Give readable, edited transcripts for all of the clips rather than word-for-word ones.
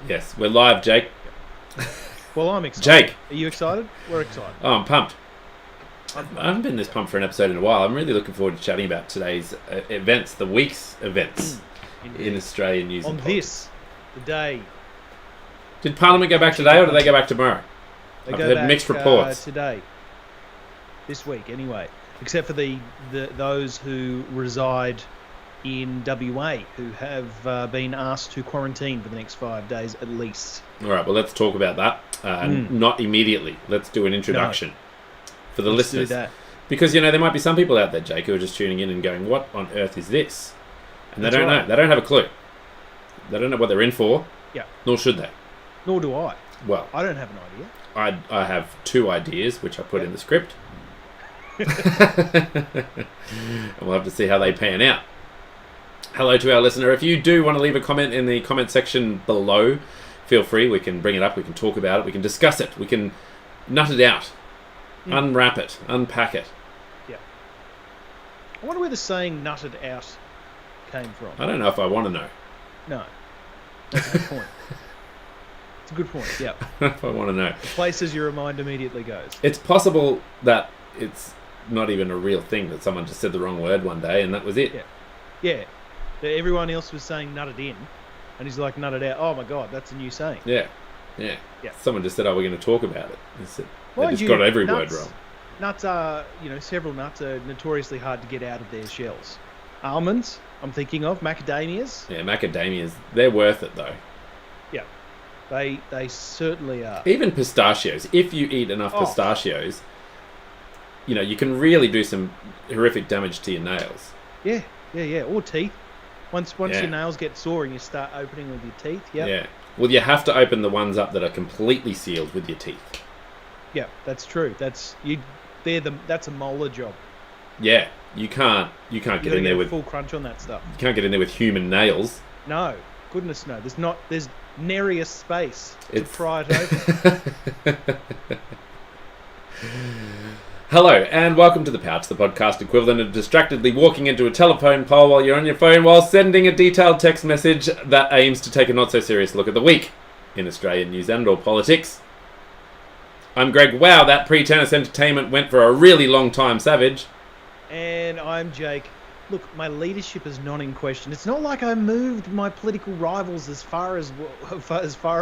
Yes, we're live, Jake. Well, I'm excited. Jake. Are you excited? We're excited. Oh, I'm pumped. I haven't been this pumped for an episode in a while. I'm really looking forward to chatting about today's events, the week's events in Australian news On and politics. this, the day. Did Parliament go back today or do they go back tomorrow? They I've go heard back, mixed reports. Today. This week, anyway. Except for those who reside in WA, who have been asked to quarantine for the next 5 days at least. All right, well, let's talk about that. Not immediately. Let's do an introduction for the listeners. Do that. Because, there might be some people out there, Jake, who are just tuning in and going, what on earth is this? And they don't know. They don't have a clue. They don't know what they're in for. Yeah. Nor should they. Nor do I. Well, I don't have an idea. I have two ideas, which I put in the script. And we'll have to see how they pan out. Hello to our listener. If you do want to leave a comment in the comment section below, feel free. We can bring it up. We can talk about it. We can discuss it. We can nut it out. Unwrap it. Unpack it. Yeah. I wonder where the saying nutted out came from. I don't know if I want to know. No. That's a good point. It's a good point, yeah. If I want to know. The places your mind immediately goes. It's possible that it's not even a real thing, that someone just said the wrong word one day and that was it. Yeah. Yeah. That everyone else was saying nutted in, and he's like nutted out. Oh my God, that's a new saying. Yeah. Someone just said, "Oh, we're going to talk about it." They just got every word wrong. Nuts are, several nuts are notoriously hard to get out of their shells. Almonds, I'm thinking of macadamias. Yeah, macadamias. They're worth it though. Yeah, they certainly are. Even pistachios. If you eat enough pistachios, you can really do some horrific damage to your nails. Yeah, or teeth. Once your nails get sore and you start opening with your teeth, Yeah. Well, you have to open the ones up that are completely sealed with your teeth. Yeah, that's true. That's a molar job. Yeah, you can't get in there with full crunch on that stuff. You can't get in there with human nails. No, goodness no. There's nary a space to pry it open. Hello, and welcome to The Pouch, the podcast equivalent of distractedly walking into a telephone pole while you're on your phone while sending a detailed text message that aims to take a not-so-serious look at the week in Australian news and or politics. I'm Greg. Wow, that pre-tennis entertainment went for a really long time, Savage. And I'm Jake. Look, my leadership is not in question. It's not like I moved my political rivals as far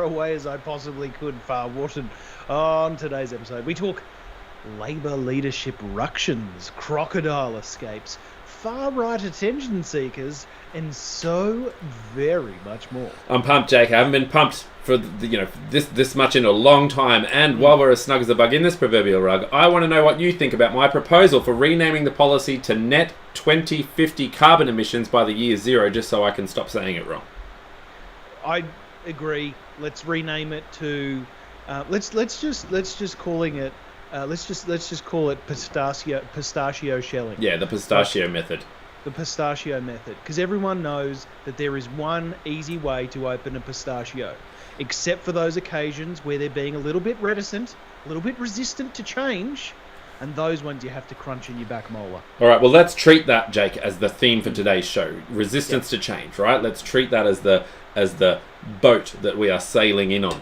away as I possibly could, far-watered. On today's episode, we talk Labour leadership ructions, crocodile escapes, far-right attention seekers, and so very much more. I'm pumped, Jake. I haven't been pumped for this much in a long time. And while we're as snug as a bug in this proverbial rug, I want to know what you think about my proposal for renaming the policy to net 2050 carbon emissions by the year zero, just so I can stop saying it wrong. I agree. Let's rename it to. Let's just call it pistachio shelling. Yeah, the pistachio method. The pistachio method, because everyone knows that there is one easy way to open a pistachio, except for those occasions where they're being a little bit reticent, a little bit resistant to change, and those ones you have to crunch in your back molar. All right, well, let's treat that, Jake, as the theme for today's show. Resistance to change, right? Let's treat that as the boat that we are sailing in on.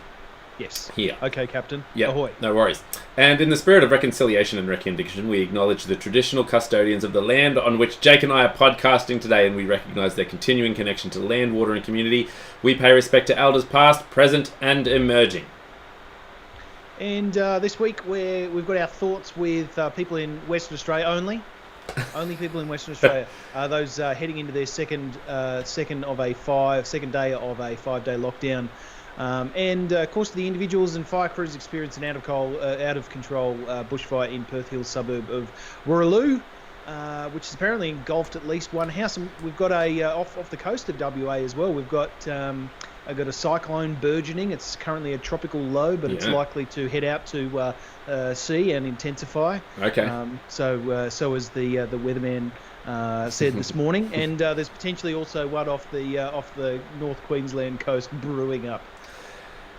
Yes. Here. Okay, Captain. Yeah. Ahoy. No worries. And in the spirit of reconciliation and recognition, we acknowledge the traditional custodians of the land on which Jake and I are podcasting today, and we recognise their continuing connection to land, water and community. We pay respect to elders past, present and emerging. And this week we've got our thoughts with people in Western Australia only. Only people in Western Australia. Those heading into their second day of a 5-day lockdown. And of course, the individuals and fire crews experienced an out of control bushfire in Perth Hills suburb of Warraloo, which has apparently engulfed at least one house. And we've got off the coast of WA as well. We've got a cyclone burgeoning. It's currently a tropical low, but it's likely to head out to sea and intensify. Okay. So as the weatherman said this morning, and there's potentially also one off the North Queensland coast brewing up.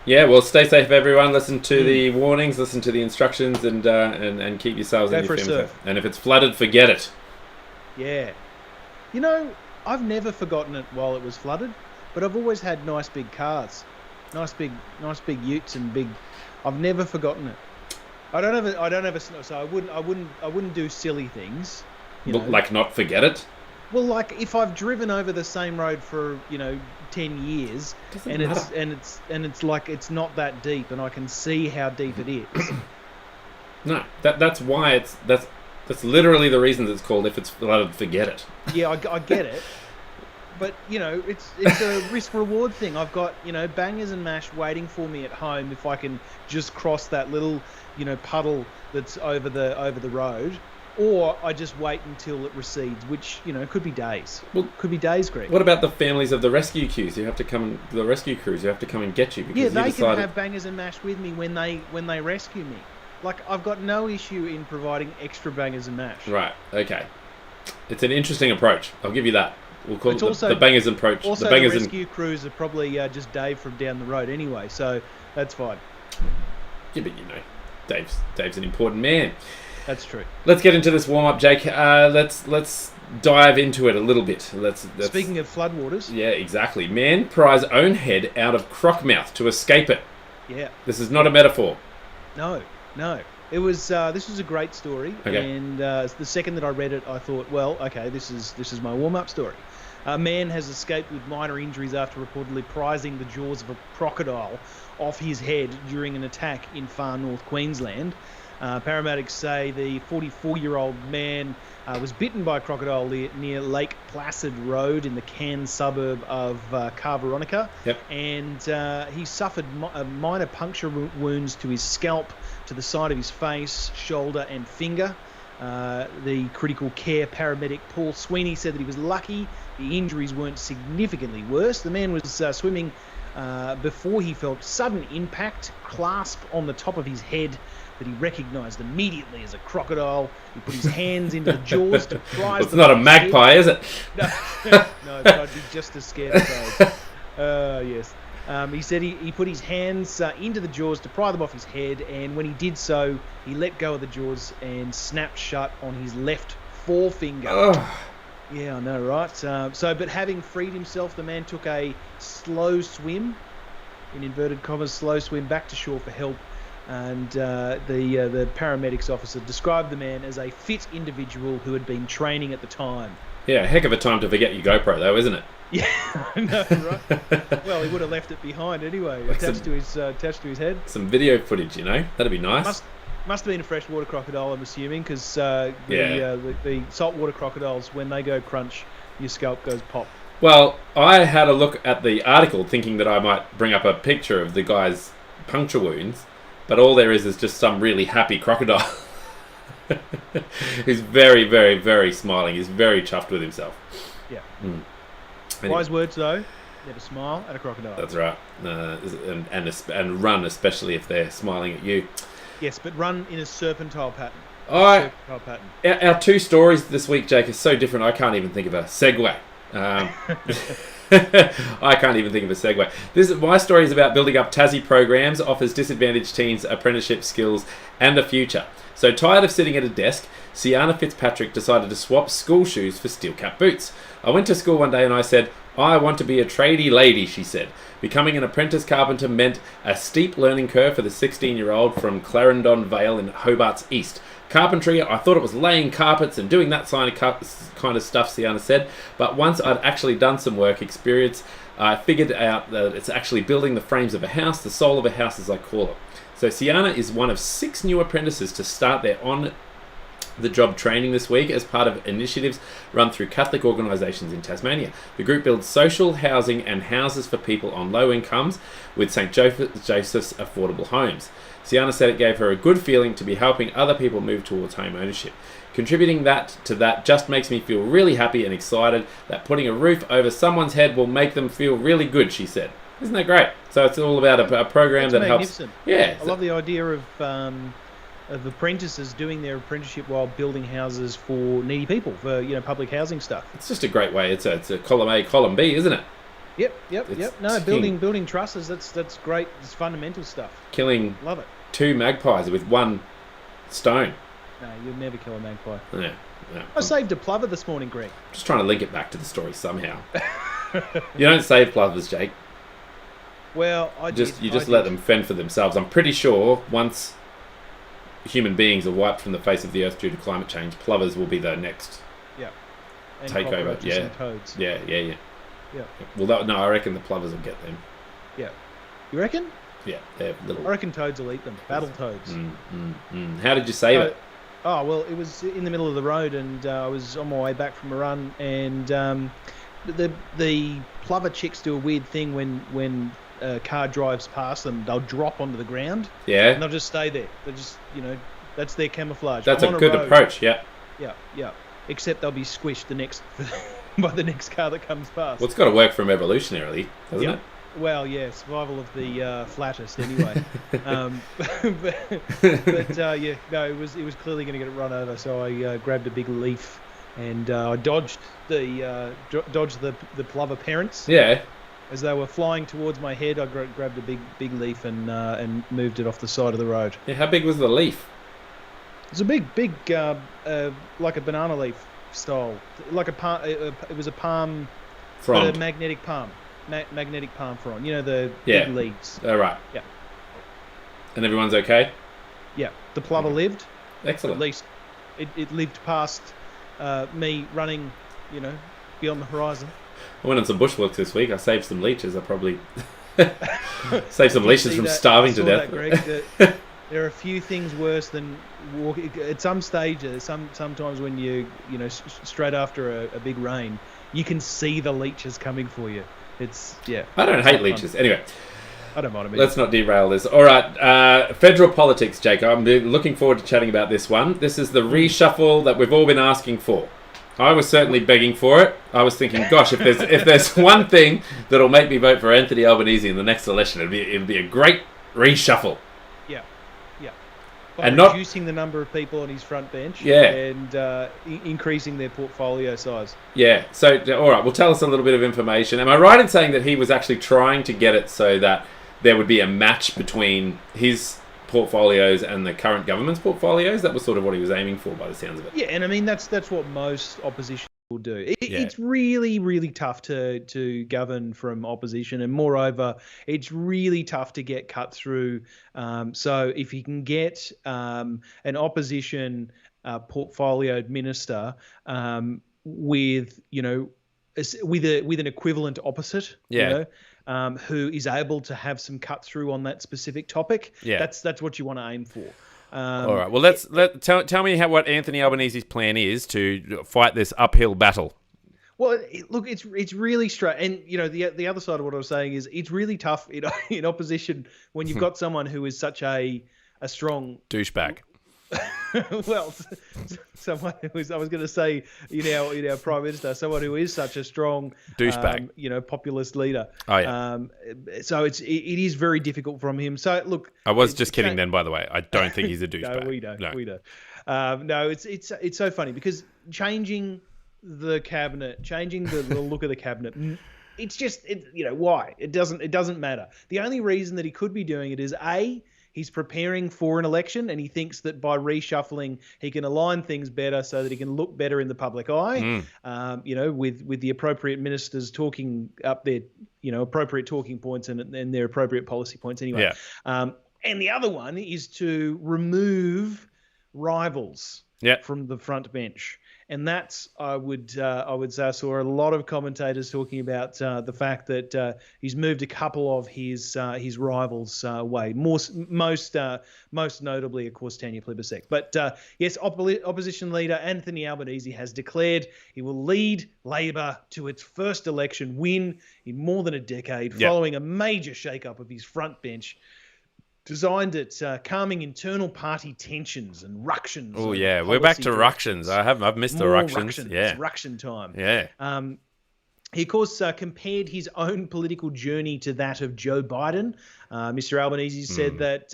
Yeah, well, stay safe, everyone. Listen to the warnings, listen to the instructions, and keep yourselves in your film. And if it's flooded, forget it. Yeah. I've never forgotten it while it was flooded, but I've always had nice big cars. Nice big utes and big. I've never forgotten it. I don't have a so I wouldn't do silly things. Like not forget it. Well, like if I've driven over the same road for 10 years, Doesn't matter. it's like it's not that deep, and I can see how deep it is. No, that's why that's literally the reason it's called. If it's allowed, forget it. Yeah, I get it, but it's a risk reward thing. I've got bangers and mash waiting for me at home if I can just cross that little puddle that's over the road. Or I just wait until it recedes, which could be days. Well, could be days, Greg. What about the families of the rescue crews? The rescue crews who have to come and get you because they can have bangers and mash with me when they rescue me. Like I've got no issue in providing extra bangers and mash. Right. Okay. It's an interesting approach. I'll give you that. We'll call it the bangers approach. Also, the bangers rescue crews are probably just Dave from down the road anyway, so that's fine. Yeah, but Dave's an important man. That's true. Let's get into this warm-up, Jake. Let's dive into it a little bit. Speaking of floodwaters. Yeah, exactly. Man pries own head out of croc mouth to escape it. Yeah. This is not a metaphor. No. It was. This was a great story, okay. And the second that I read it, I thought, well, okay, this is my warm-up story. A man has escaped with minor injuries after reportedly prizing the jaws of a crocodile off his head during an attack in far north Queensland. Paramedics say the 44-year-old man was bitten by a crocodile near Lake Placid Road in the Cairns suburb of Carveronica. Yep. And he suffered minor puncture wounds to his scalp, to the side of his face, shoulder and finger. The critical care paramedic Paul Sweeney said that he was lucky the injuries weren't significantly worse. The man was swimming before he felt sudden impact, clasp on the top of his head that he recognised immediately as a crocodile. He put his hands into the jaws to prise It's not a magpie, is it? No, but I'd be just as scared of those. Yes. He said he put his hands into the jaws to pry them off his head, and when he did so, he let go of the jaws and snapped shut on his left forefinger. Oh. Yeah, I know, right? But having freed himself, the man took a slow swim, in inverted commas, slow swim back to shore for help. And the paramedics officer described the man as a fit individual who had been training at the time. Yeah, heck of a time to forget your GoPro, though, isn't it? Yeah, I know, right? Well, he would have left it behind anyway, attached to his head. Some video footage, that'd be nice. Must have been a freshwater crocodile, I'm assuming, because the saltwater crocodiles, when they go crunch, your scalp goes pop. Well, I had a look at the article thinking that I might bring up a picture of the guy's puncture wounds, but all there is just some really happy crocodile. He's very, very, very smiling. He's very chuffed with himself. Yeah. Anyway. Wise words, though. Never smile at a crocodile. That's right. And run, especially if they're smiling at you. Yes, but run in a serpentine pattern. Our two stories this week, Jake, are so different. I can't even think of a segue. I can't even think of a segue. My story is about building up Tassie programs, offers disadvantaged teens apprenticeship skills and a future. So tired of sitting at a desk, Sienna Fitzpatrick decided to swap school shoes for steel-cap boots. I went to school one day and I said, I want to be a tradie lady, she said. Becoming an apprentice carpenter meant a steep learning curve for the 16-year-old from Clarendon Vale in Hobart's East. Carpentry, I thought it was laying carpets and doing that kind of stuff, Sienna said. But once I'd actually done some work experience, I figured out that it's actually building the frames of a house, the soul of a house as I call it. So Sienna is one of 6 new apprentices to start their on-the-job training this week as part of initiatives run through Catholic organisations in Tasmania. The group builds social housing and houses for people on low incomes with St. Joseph's Affordable Homes. Sienna said it gave her a good feeling to be helping other people move towards home ownership. Contributing to that just makes me feel really happy and excited that putting a roof over someone's head will make them feel really good, she said. Isn't that great? So it's all about a program that helps. Yeah, I love the idea of apprentices doing their apprenticeship while building houses for needy people, for public housing stuff. It's just a great way. It's a column A, column B, isn't it? Yep. No, building trusses. That's great. It's fundamental stuff. Love it. 2 magpies with 1 stone. No, you'll never kill a magpie. Yeah. I saved a plover this morning, Greg. Just trying to link it back to the story somehow. You don't save plovers, Jake. Well, I You let them fend for themselves. I'm pretty sure once human beings are wiped from the face of the earth due to climate change, plovers will be the next and takeover. cockroaches and toads. Yeah. Yeah. Well, I reckon the plovers will get them. Yeah. You reckon? Yeah, they're little. I reckon toads will eat them. Battle toads. How did you save it? Oh, well, it was in the middle of the road, and I was on my way back from a run, and the plover chicks do a weird thing when a car drives past them. They'll drop onto the ground. Yeah. And they'll just stay there. They just, that's their camouflage. That's a good approach. Yeah. Yeah. Except they'll be squished by the next car that comes past. Well, it's got to work from evolutionarily, doesn't it? Well, yeah, survival of the flattest anyway. It was clearly going to get it run over, so I grabbed a big leaf and I dodged the plover parents. Yeah. As they were flying towards my head, I grabbed a big leaf and moved it off the side of the road. Yeah, how big was the leaf? It was a big, like a banana leaf style, like a palm. It was a palm, Frond. a magnetic palm, magnetic palm frond. The big leaves. All right. Yeah. And everyone's okay. Yeah, the plover lived. Excellent. At least it lived past me running, beyond the horizon. I went on some bushwalks this week. I saved some leeches. I probably saved some leeches from starving to death. Greg, there are a few things worse than walking. At some stages, sometimes when straight after a big rain, you can see the leeches coming for you. I don't hate leeches. Anyway, I don't mind them. Let's not derail this. All right, federal politics, Jake. I'm looking forward to chatting about this one. This is the reshuffle that we've all been asking for. I was certainly begging for it. I was thinking, gosh, if there's one thing that'll make me vote for Anthony Albanese in the next election, it'd be a great reshuffle. Yeah. And reducing the number of people on his front bench. Yeah. And increasing their portfolio size. Yeah. So, all right, well, tell us a little bit of information. Am I right in saying that he was actually trying to get it so that there would be a match between his portfolios and the current government's portfolios? That was sort of what he was aiming for by the sounds of it. Yeah, and I mean that's what most opposition will do. It's really, really tough to govern from opposition, and moreover, it's really tough to get cut through. So if you can get an opposition portfolioed minister with an equivalent opposite, who is able to have some cut through on that specific topic. Yeah. That's what you want to aim for. All right. Well, tell me what Anthony Albanese's plan is to fight this uphill battle. Well, look, it's really straight, and the other side of what I was saying is it's really tough in opposition when you've got someone who is such a strong douchebag. Well, someone who is, I was going to say, our Prime Minister, someone who is such a strong douchebag, populist leader. Oh yeah. So it is very difficult from him. So look, I was just kidding. Then, by the way, I don't think he's a douchebag. No, we don't. No, it's so funny because changing the cabinet, changing the look of the cabinet. It's just why it doesn't matter. The only reason that he could be doing it is he's preparing for an election, and he thinks that by reshuffling, he can align things better so that he can look better in the public eye. With the appropriate ministers talking up their, appropriate talking points and their appropriate policy points anyway. Yeah. And the other one is to remove rivals from the front bench. And that's, I would say, I saw a lot of commentators talking about the fact that he's moved a couple of his rivals away. Most notably, of course, Tanya Plibersek. But yes, opposition leader Anthony Albanese has declared he will lead Labor to its first election win in more than a decade, following a major shake-up of his front bench, designed at calming internal party tensions and ructions. Oh yeah, we're back to ructions. I've missed the ructions. Yeah, it's ruction time. Yeah. He, of course, compared his own political journey to that of Joe Biden. Mr. Albanese said that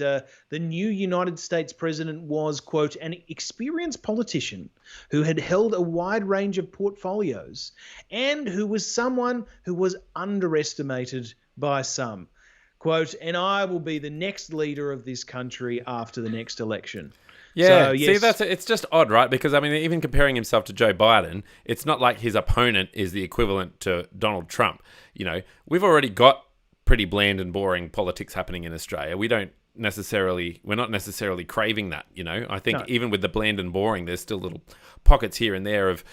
the new United States president was, quote, an experienced politician who had held a wide range of portfolios and who was someone who was underestimated by some. Quote, and I will be the next leader of this country after the next election. Yeah, so, yes. See, it's just odd, right? Because, I mean, even comparing himself to Joe Biden, it's not like his opponent is the equivalent to Donald Trump. We've already got pretty bland and boring politics happening in Australia. We're not necessarily craving that, you know. I think even with the bland and boring, there's still little pockets here and there of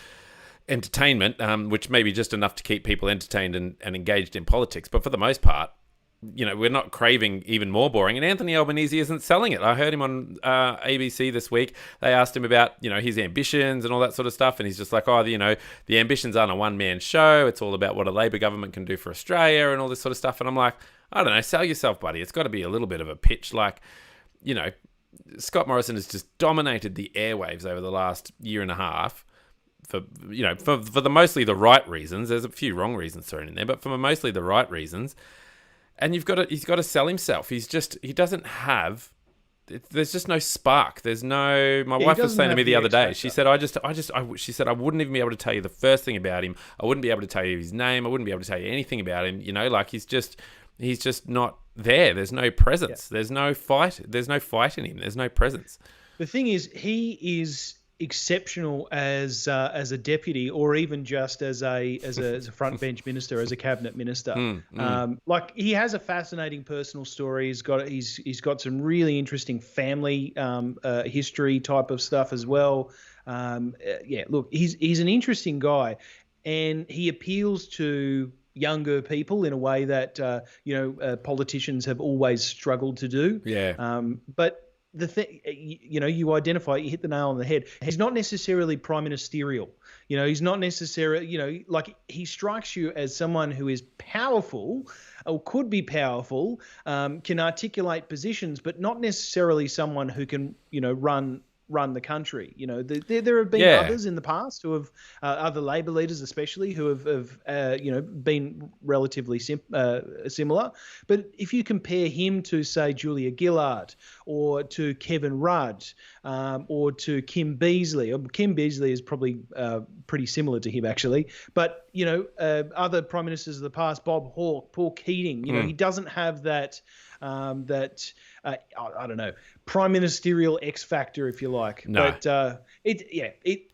entertainment, which may be just enough to keep people entertained and engaged in politics. But for the most part, you know, we're not craving even more boring. And Anthony Albanese isn't selling it. I heard him on ABC this week. They asked him about, you know, his ambitions and all that sort of stuff. And he's just like, oh, you know, the ambitions aren't a one-man show. It's all about what a Labor government can do for Australia and all this sort of stuff. And I'm like, I don't know, sell yourself, buddy. It's got to be a little bit of a pitch. Like, you know, Scott Morrison has just dominated the airwaves over the last year and a half. For the mostly the right reasons. There's a few wrong reasons thrown in there, but for mostly the right reasons. And he's got to sell himself. He doesn't have. There's just no spark. There's no. My wife was saying to me the other day. She said, she said I wouldn't even be able to tell you the first thing about him. I wouldn't be able to tell you his name. I wouldn't be able to tell you anything about him. You know, like he's just not there. There's no presence. Yeah. There's no fight. There's no fight in him. There's no presence. The thing is, he is exceptional as a deputy, or even just as a front bench minister, as a cabinet minister. Like, he has a fascinating personal story. He's got some really interesting family history type of stuff as well. Look, he's an interesting guy, and he appeals to younger people in a way that politicians have always struggled to do. But the thing, you hit the nail on the head. He's not necessarily prime ministerial. You know, he's not necessarily, like, he strikes you as someone who is powerful or could be powerful, can articulate positions, but not necessarily someone who can, run the country. You know, there have been others in the past who have, other Labor leaders especially, who have been relatively similar. But if you compare him to, say, Julia Gillard, or to Kevin Rudd, or to Kim Beazley. Kim Beazley is probably pretty similar to him, actually. But, other prime ministers of the past, Bob Hawke, Paul Keating, he doesn't have that I don't know, prime ministerial X factor, if you like. No. But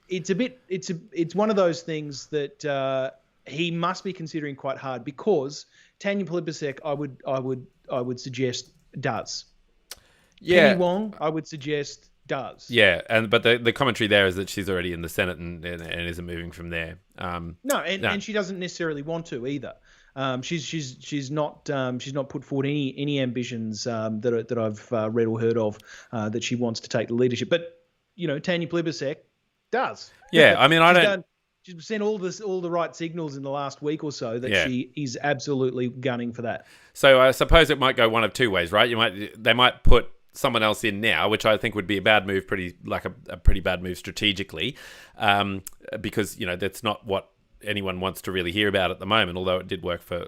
it's one of those things that he must be considering quite hard, because Tanya Plibersek, I would suggest does. Yeah. Penny Wong, I would suggest does. Yeah, but the commentary there is that she's already in the Senate and isn't moving from there. And she doesn't necessarily want to either. She's not put forward any ambitions that I've read or heard of that she wants to take the leadership. But Tanya Plibersek does. Yeah, I mean, she's sent all the right signals in the last week or so that she is absolutely gunning for that. So I suppose it might go one of two ways, right? They might put someone else in now, which I think would be a bad move, a pretty bad move strategically, because that's not what anyone wants to really hear about at the moment, although it did work for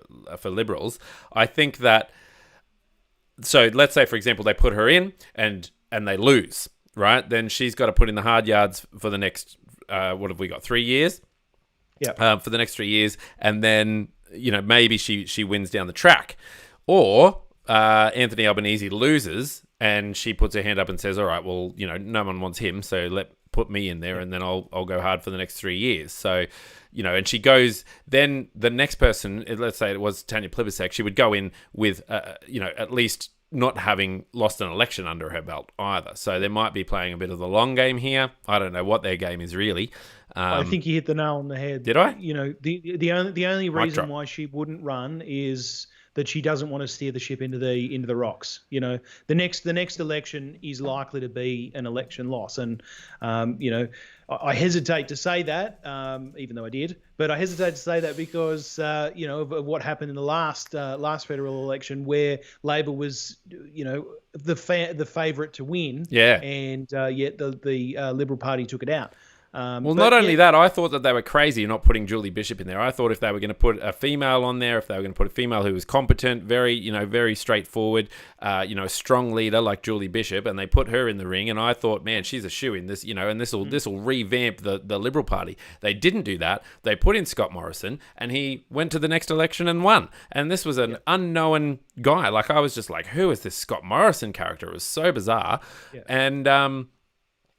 Liberals. I think that, so let's say, for example, they put her in and they lose, right? Then she's got to put in the hard yards for the next, what have we got, 3 years? Yeah. For the next 3 years. And then, maybe she wins down the track. Or Anthony Albanese loses and she puts her hand up and says, all right, well, no one wants him, so put me in there, and then I'll go hard for the next 3 years. So, and she goes, then the next person, let's say it was Tanya Plibersek, she would go in with, at least not having lost an election under her belt either. So they might be playing a bit of the long game here. I don't know what their game is really. I think you hit the nail on the head. Did I? The only reason why she wouldn't run is that she doesn't want to steer the ship into the rocks. The next election is likely to be an election loss, and I hesitate to say that, even though I did, but I hesitate to say that because of what happened in the last federal election, where Labor was the favourite to win, and yet the Liberal Party took it out. Not only that, I thought that they were crazy not putting Julie Bishop in there. I thought if they were going to put a female on there, if they were going to put a female who was competent, very straightforward, a strong leader like Julie Bishop, and they put her in the ring, and I thought, man, she's a shoo in this, and this will revamp the Liberal Party. They didn't do that. They put in Scott Morrison, and he went to the next election and won. And this was an unknown guy. Like, I was just like, who is this Scott Morrison character? It was so bizarre. Yeah. And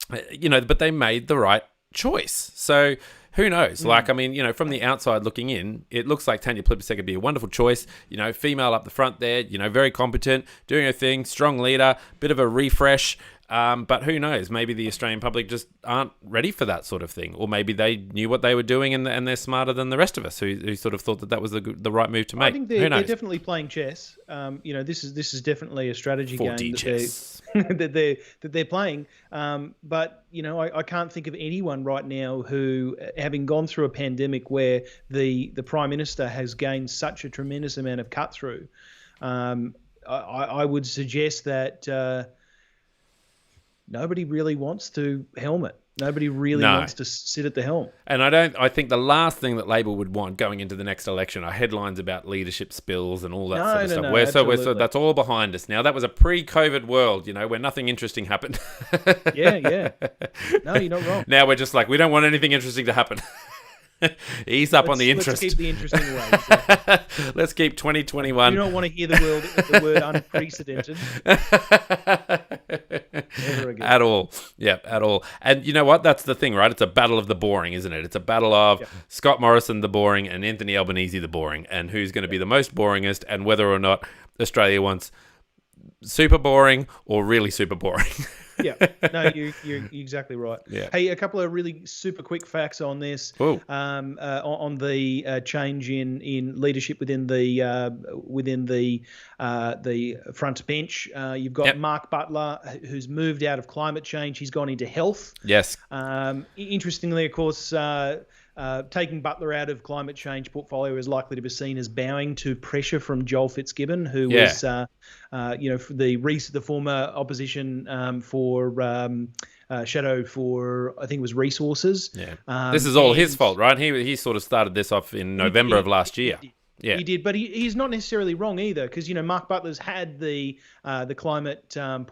but they made the right choice. So who knows? Like, I mean, you know, from the outside looking in, it looks like Tanya Plibersek would be a wonderful choice. You know, female up the front there, you know, very competent, doing her thing, strong leader, bit of a refresh. But who knows? Maybe the Australian public just aren't ready for that sort of thing, or maybe they knew what they were doing and they're smarter than the rest of us who sort of thought that was the right move to make. I think they're definitely playing chess. You know, this is definitely a strategy 4D game chess. that they're playing. But you know, I can't think of anyone right now who, having gone through a pandemic where the Prime Minister has gained such a tremendous amount of cut through, I would suggest that. Nobody really wants to helm it. Nobody really wants to sit at the helm. And I think the last thing that Labor would want going into the next election are headlines about leadership spills and all that sort of stuff. Absolutely. That's all behind us now. That was a pre-COVID world, you know, where nothing interesting happened. Yeah. No, you're not wrong. Now we're just like, we don't want anything interesting to happen. Ease up on the interest. Let's keep the interesting away. Let's keep 2021. You don't want to hear the word unprecedented ever again. At all. Yeah, at all. And you know what? That's the thing, right? It's a battle of the boring, isn't it? It's a battle of Scott Morrison, the boring, and Anthony Albanese, the boring, and who's going to be the most boringest, and whether or not Australia wants super boring or really super boring. Yeah, no, you're exactly right. Yeah. Hey, a couple of really super quick facts on this. On the change in leadership within the front bench. You've got Mark Butler, who's moved out of climate change. He's gone into health. Yes. Interestingly, of course. Taking Butler out of climate change portfolio is likely to be seen as bowing to pressure from Joel Fitzgibbon, who was, the former opposition for Shadow for, I think it was Resources. Yeah. This is all his fault, right? He sort of started this off in November of last year. Yeah, he did, but he's not necessarily wrong either, because you know Mark Butler's had the climate change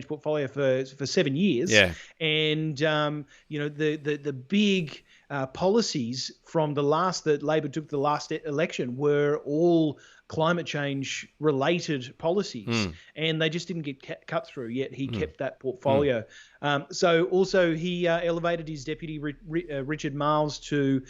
portfolio for 7 years. Yeah, and you know the big policies from that Labor took the last election were all climate change related policies, and they just didn't get cut through. Yet he kept that portfolio. So also he elevated his deputy Richard Marles to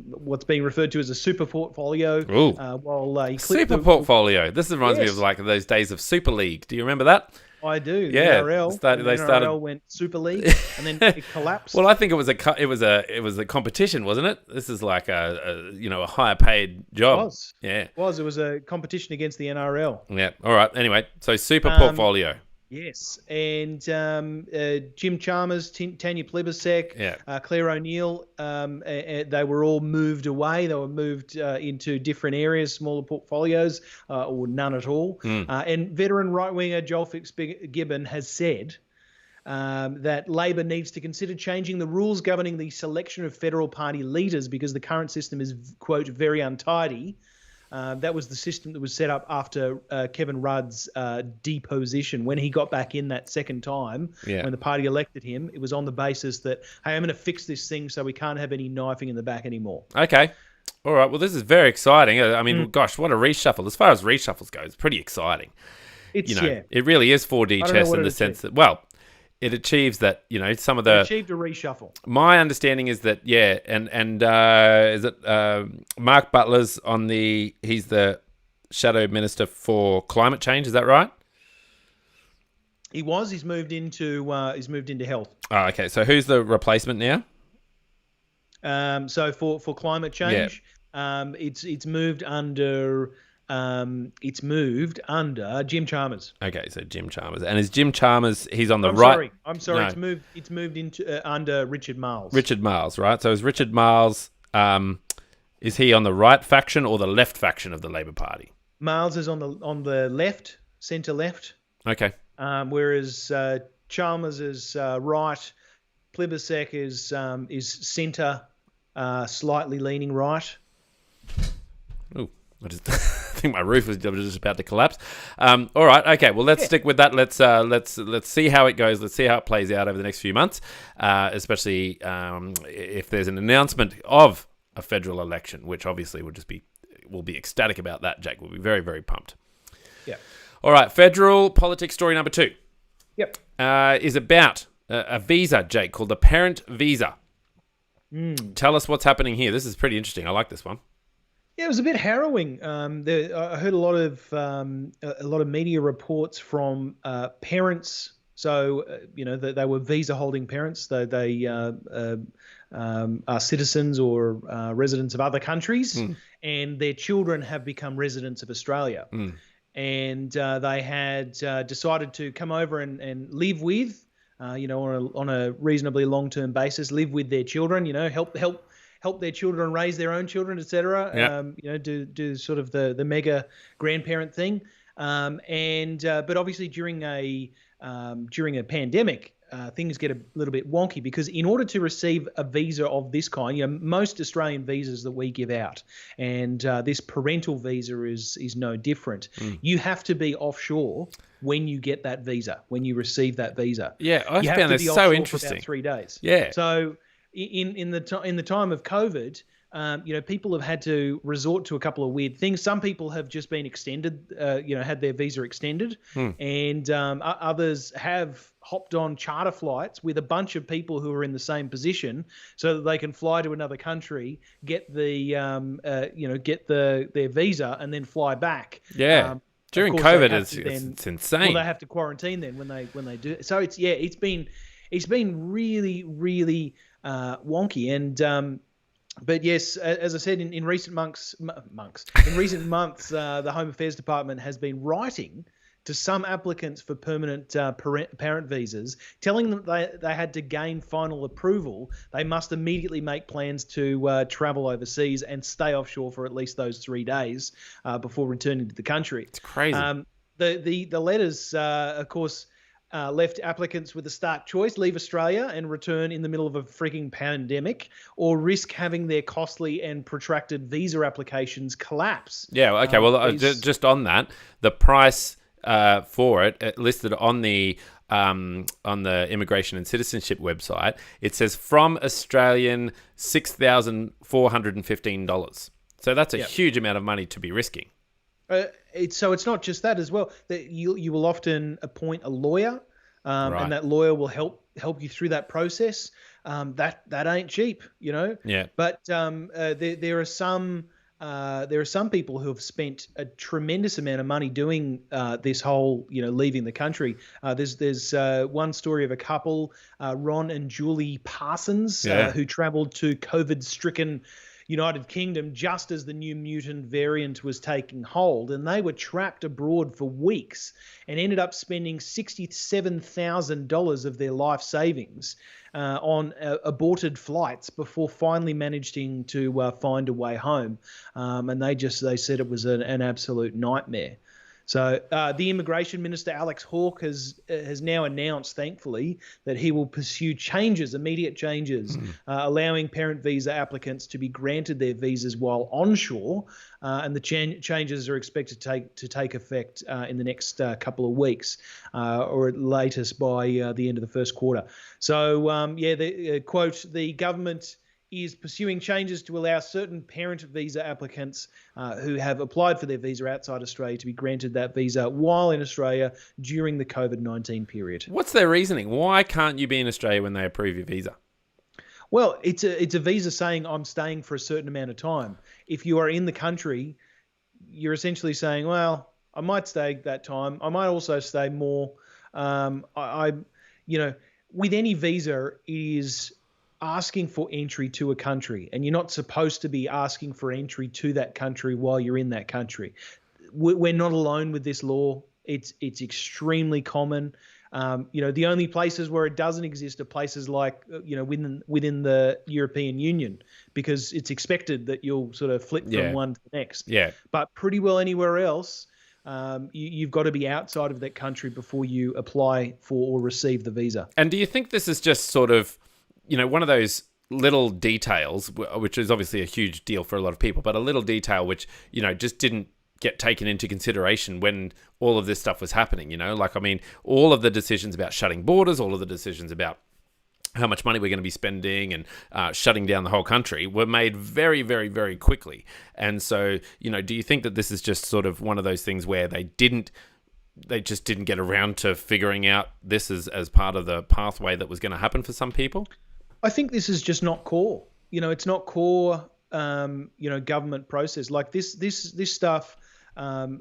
what's being referred to as a super portfolio. While he super portfolio. This reminds me of like those days of Super League. Do you remember that? I do. Yeah, the NRL went Super League, and then it collapsed. Well, I think it was a competition, wasn't it? This is like a higher paid job. It was. Yeah. It was a competition against the NRL. Yeah. All right. Anyway, so super portfolio. Yes, and Jim Chalmers, Tanya Plibersek, Claire O'Neill, they were all moved away. They were moved into different areas, smaller portfolios, or none at all. And veteran right-winger Joel Fitzgibbon has said that Labor needs to consider changing the rules governing the selection of federal party leaders because the current system is, quote, very untidy. That was the system that was set up after Kevin Rudd's deposition. When he got back in that second time, when the party elected him, it was on the basis that, hey, I'm going to fix this thing so we can't have any knifing in the back anymore. Okay. All right. Well, this is very exciting. I mean, gosh, what a reshuffle. As far as reshuffles go, it's pretty exciting. It really is 4D chess in the sense that, it achieves that, some of the... It achieved a reshuffle. My understanding is that, is it Mark Butler's he's the Shadow Minister for Climate Change, is that right? He was. He's moved into health. Oh, okay. So who's the replacement now? So for climate change, it's moved under... it's moved under Jim Chalmers. Okay, so Jim Chalmers, and is Jim Chalmers? He's on the right. I'm sorry. No. It's moved into under Richard Marles. Richard Marles, right? So is Richard Marles? Is he on the right faction or the left faction of the Labor Party? Marles is on the left, centre left. Okay. Whereas Chalmers is right. Plibersek is centre, slightly leaning right. Ooh. I think my roof was just about to collapse. All right, okay. Well, let's stick with that. Let's see how it goes. Let's see how it plays out over the next few months, especially if there's an announcement of a federal election, which obviously we'll be ecstatic about that. Jake will be very, very pumped. Yeah. All right, federal politics story number 2. Yep. Is about a visa, Jake, called the Parent Visa. Tell us what's happening here. This is pretty interesting. I like this one. Yeah, it was a bit harrowing. I heard a lot of media reports from parents. So that they were visa-holding parents. They are citizens or residents of other countries, and their children have become residents of Australia. And they had decided to come over and live with, on a reasonably long-term basis, live with their children. Help their children raise their own children, etc. Yeah. Do sort of the mega grandparent thing. But obviously during a pandemic, things get a little bit wonky, because in order to receive a visa of this kind, most Australian visas that we give out, and this parental visa is no different. You have to be offshore when you get that visa, when you receive that visa. Yeah, I found this so interesting. For about 3 days. Yeah. So in the time of COVID, people have had to resort to a couple of weird things. Some people have just been extended, had their visa extended, and others have hopped on charter flights with a bunch of people who are in the same position, so that they can fly to another country, get their visa, and then fly back. Yeah. During COVID, it's insane. Well, they have to quarantine then when they do. So it's been really, really wonky. And but yes, as I said, in recent months, the Home Affairs Department has been writing to some applicants for permanent parent visas, telling them they had to gain final approval. They must immediately make plans to travel overseas and stay offshore for at least those 3 days before returning to the country. It's crazy. The letters, of course, left applicants with a stark choice: leave Australia and return in the middle of a freaking pandemic, or risk having their costly and protracted visa applications collapse. Yeah, okay. Just on that, the price for it listed on the Immigration and Citizenship website, it says from Australian $6,415. So that's a huge amount of money to be risking. It's not just that as well. That you will often appoint a lawyer, Right. and that lawyer will help you through that process. That ain't cheap, Yeah. But there are some people who have spent a tremendous amount of money doing this whole leaving the country. There's one story of a couple, Ron and Julie Parsons, who travelled to COVID-stricken United Kingdom just as the new mutant variant was taking hold, and they were trapped abroad for weeks and ended up spending $67,000 of their life savings on aborted flights before finally managing to find a way home. And they said it was an absolute nightmare. So the Immigration Minister, Alex Hawke, has now announced, thankfully, that he will pursue immediate changes, allowing parent visa applicants to be granted their visas while onshore, and the changes are expected to take effect in the next couple of weeks, or at latest by the end of the first quarter. So, quote, the government is pursuing changes to allow certain parent visa applicants who have applied for their visa outside Australia to be granted that visa while in Australia during the COVID-19 period. What's their reasoning? Why can't you be in Australia when they approve your visa? Well, it's a visa saying I'm staying for a certain amount of time. If you are in the country, you're essentially saying, well, I might stay that time. I might also stay more. With any visa, it is asking for entry to a country, and you're not supposed to be asking for entry to that country while you're in that country. We're not alone with this law. It's extremely common. The only places where it doesn't exist are places like within the European Union, because it's expected that you'll sort of flip from one to the next. Yeah. But pretty well anywhere else, you've got to be outside of that country before you apply for or receive the visa. And do you think this is just sort of one of those little details, which is obviously a huge deal for a lot of people, but a little detail which, just didn't get taken into consideration when all of this stuff was happening, all of the decisions about shutting borders, all of the decisions about how much money we're going to be spending and shutting down the whole country were made very, very, very quickly. And so, do you think that this is just sort of one of those things where they just didn't get around to figuring out this as part of the pathway that was going to happen for some people? I think this is just not core. it's not core, government process. Like this stuff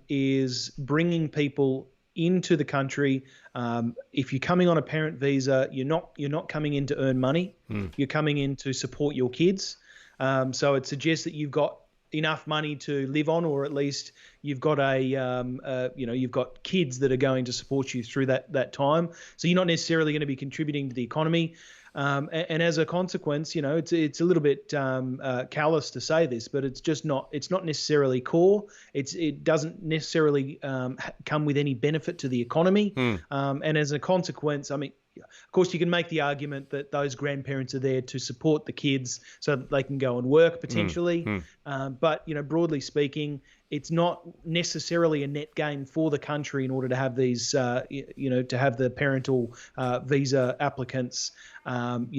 is bringing people into the country. If you're coming on a parent visa, you're not coming in to earn money. You're coming in to support your kids. So it suggests that you've got enough money to live on, or at least you've got you've got kids that are going to support you through that time. So you're not necessarily going to be contributing to the economy. And as a consequence, it's a little bit callous to say this, but it's not necessarily core. It doesn't necessarily come with any benefit to the economy. And as a consequence, I mean, of course, you can make the argument that those grandparents are there to support the kids so that they can go and work potentially. But, broadly speaking, it's not necessarily a net gain for the country in order to have these, to have the parental visa applicants, dealt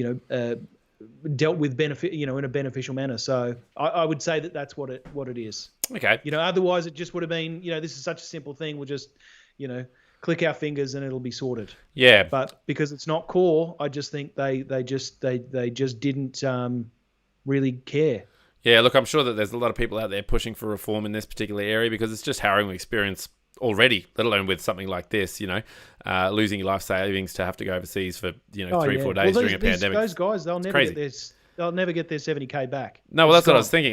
with benefit, in a beneficial manner. So I would say that that's what it is. Okay. Otherwise it just would have been, this is such a simple thing. We'll just, click our fingers and it'll be sorted. Yeah. But because it's not core, I just think they just didn't really care. Yeah, look, I'm sure that there's a lot of people out there pushing for reform in this particular area because it's just harrowing experience already, let alone with something like this, losing your life savings to have to go overseas for, 3-4 days during a pandemic. Those guys, they'll never get their 70K back. No, well, that's what I was thinking.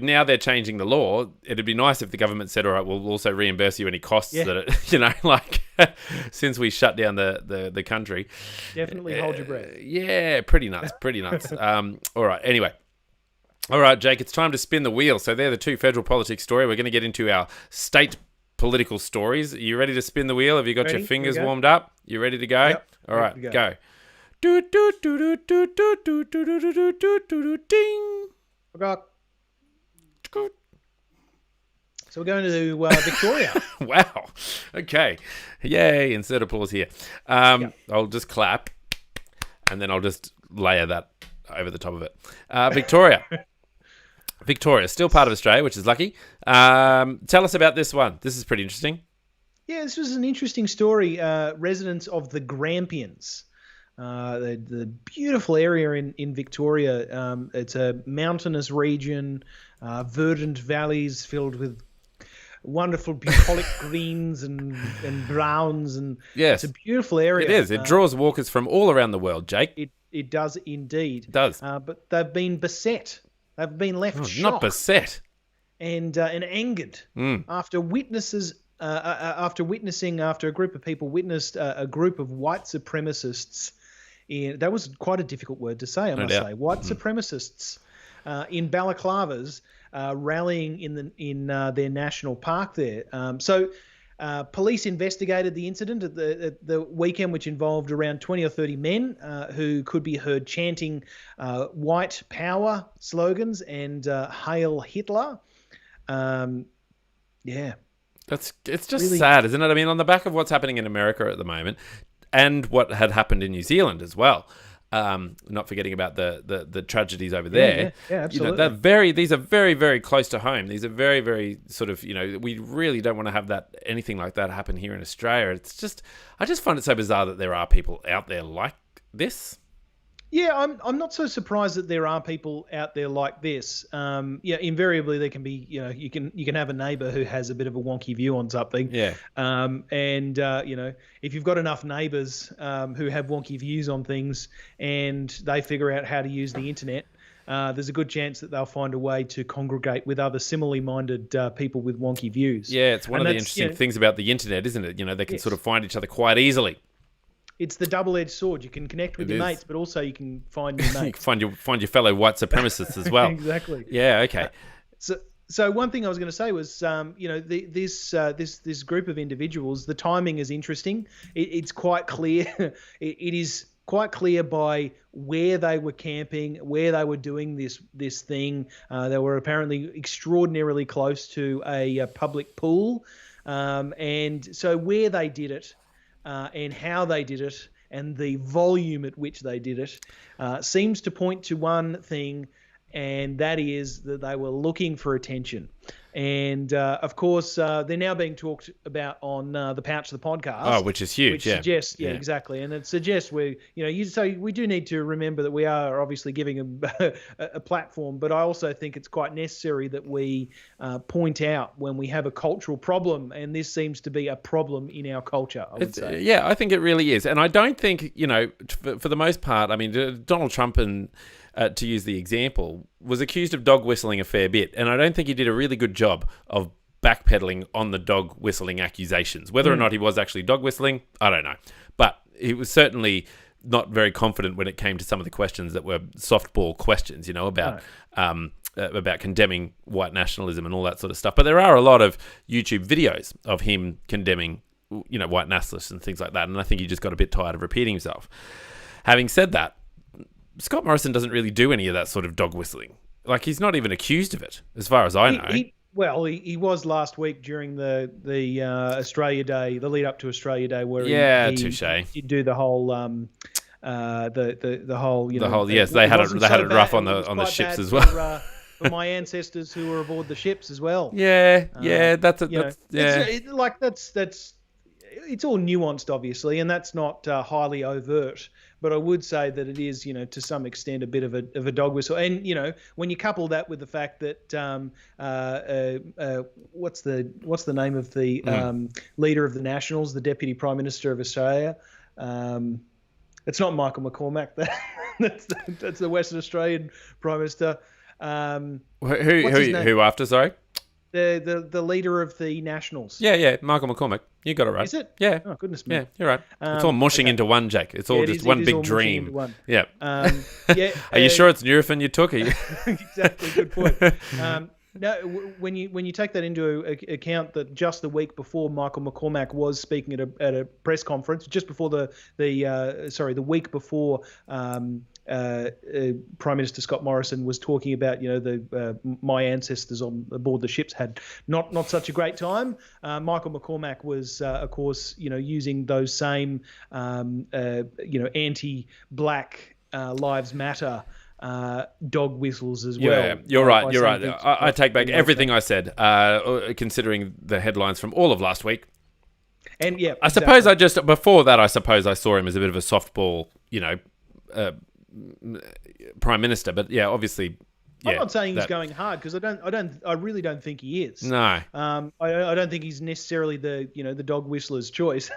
Now they're changing the law. It'd be nice if the government said, all right, we'll also reimburse you any costs that, since we shut down the country. Definitely hold your breath. Yeah, pretty nuts. All right, anyway. All right, Jake, it's time to spin the wheel. So they're the two federal politics story. We're going to get into our state political stories. Are you ready to spin the wheel? Have you got your fingers warmed up? You ready to go? Yep. All right, go. Do do do do do do do do do do do do ding. So we're going to Victoria. Wow. Okay. Yay! Insert applause here. I'll just clap, and then I'll just layer that over the top of it. Victoria. Victoria, still part of Australia, which is lucky. Tell us about this one. This is pretty interesting. Yeah, this was an interesting story. Residents of the Grampians. The beautiful area in Victoria. It's a mountainous region, verdant valleys filled with wonderful bucolic greens and browns, and yes, it's a beautiful area. It is. It draws walkers from all around the world, Jake. It does indeed. It does. But they've been beset. They've been left shocked. Not beset. And angered after a group of people witnessed a group of white supremacists. That was quite a difficult word to say, I must say. White supremacists in balaclavas rallying in their national park there. So police investigated the incident at the weekend, which involved around 20 or 30 men who could be heard chanting white power slogans and Hail Hitler. Yeah. It's just really sad, isn't it? I mean, on the back of what's happening in America at the moment, and what had happened in New Zealand as well. Not forgetting about the tragedies over there. Yeah, absolutely. These are very, very close to home. These are very, very sort of, we really don't want to have anything like that happen here in Australia. It's just, I just find it so bizarre that there are people out there like this. Yeah, I'm not so surprised that there are people out there like this. Invariably there can be, you can have a neighbour who has a bit of a wonky view on something. Yeah. If you've got enough neighbours who have wonky views on things and they figure out how to use the internet, there's a good chance that they'll find a way to congregate with other similarly minded people with wonky views. Yeah, it's one of the interesting things about the internet, isn't it? They can sort of find each other quite easily. It's the double-edged sword. You can connect with your mates, but also you can find new mates. You can find your fellow white supremacists as well. Exactly. Yeah. Okay. So one thing I was going to say was, this group of individuals, the timing is interesting. It's quite clear. It is quite clear by where they were camping, where they were doing this thing. They were apparently extraordinarily close to a public pool, and so where they did it. And how they did it and the volume at which they did it seems to point to one thing, and that is that they were looking for attention. And of course, they're now being talked about on the Pouch the podcast. Oh, which is huge. Which suggests, exactly, and it suggests so we do need to remember that we are obviously giving a platform, but I also think it's quite necessary that we point out when we have a cultural problem, and this seems to be a problem in our culture. I would say. Yeah, I think it really is, and I don't think for the most part. I mean, Donald Trump and. To use the example, was accused of dog whistling a fair bit. And I don't think he did a really good job of backpedaling on the dog whistling accusations. Whether or not he was actually dog whistling, I don't know. But he was certainly not very confident when it came to some of the questions that were softball questions, about condemning white nationalism and all that sort of stuff. But there are a lot of YouTube videos of him condemning, white nationalists and things like that. And I think he just got a bit tired of repeating himself. Having said that, Scott Morrison doesn't really do any of that sort of dog whistling. Like, he's not even accused of it, as far as I know. He was last week during the Australia Day, the lead up to Australia Day, where he touche. Did do the whole the whole yes, they had it rough on the ships as well. For my ancestors who were aboard the ships as well. That's it's all nuanced, obviously, and that's not highly overt. But I would say that it is, to some extent, a bit of a dog whistle. And when you couple that with the fact that what's the name of the leader of the Nationals, the Deputy Prime Minister of Australia? It's not Michael McCormack. That's the Western Australian Prime Minister. Who after? Sorry. The leader of the Nationals. Yeah, Michael McCormack. You got it right. Is it? Yeah. Oh, goodness me. Yeah, you're right. It's all mushing into one, Jake. It's all just one big dream. Yeah. Are you sure it's Nurofen you took? Exactly. Good point. No, when you take that into account that just the week before Michael McCormack was speaking at a press conference, just before the week before Prime Minister Scott Morrison was talking about my ancestors on aboard the ships had not such a great time. Michael McCormack was of course using those same anti-black Lives Matter dog whistles as well. Yeah, you're right. I take back everything I said, considering the headlines from all of last week. And yeah, I suppose I saw him as a bit of a softball, prime minister. But yeah, obviously. Yeah, I'm not saying he's going hard because I really don't think he is. No. I don't think he's necessarily the dog whistler's choice.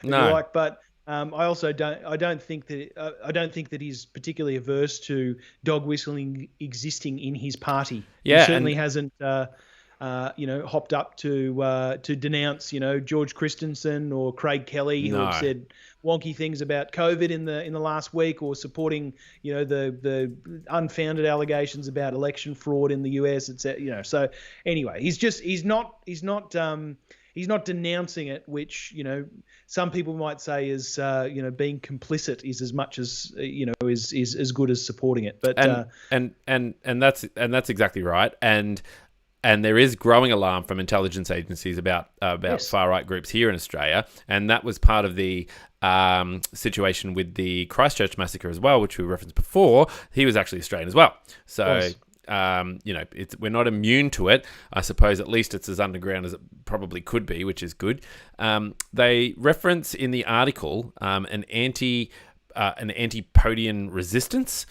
No. But I also don't think that he's particularly averse to dog whistling existing in his party. Yeah, he certainly hasn't hopped up to denounce George Christensen or Craig Kelly who have said wonky things about COVID in the last week, or supporting the unfounded allegations about election fraud in the US, etc. So anyway, he's not denouncing it, which some people might say is being complicit is as much as is as good as supporting it. But and that's exactly right. And there is growing alarm from intelligence agencies about yes. far right groups here in Australia, and that was part of the situation with the Christchurch massacre as well, which we referenced before. He was actually Australian as well, so. We're not immune to it. I suppose at least it's as underground as it probably could be, which is good. They reference in the article an anti-Podian resistance,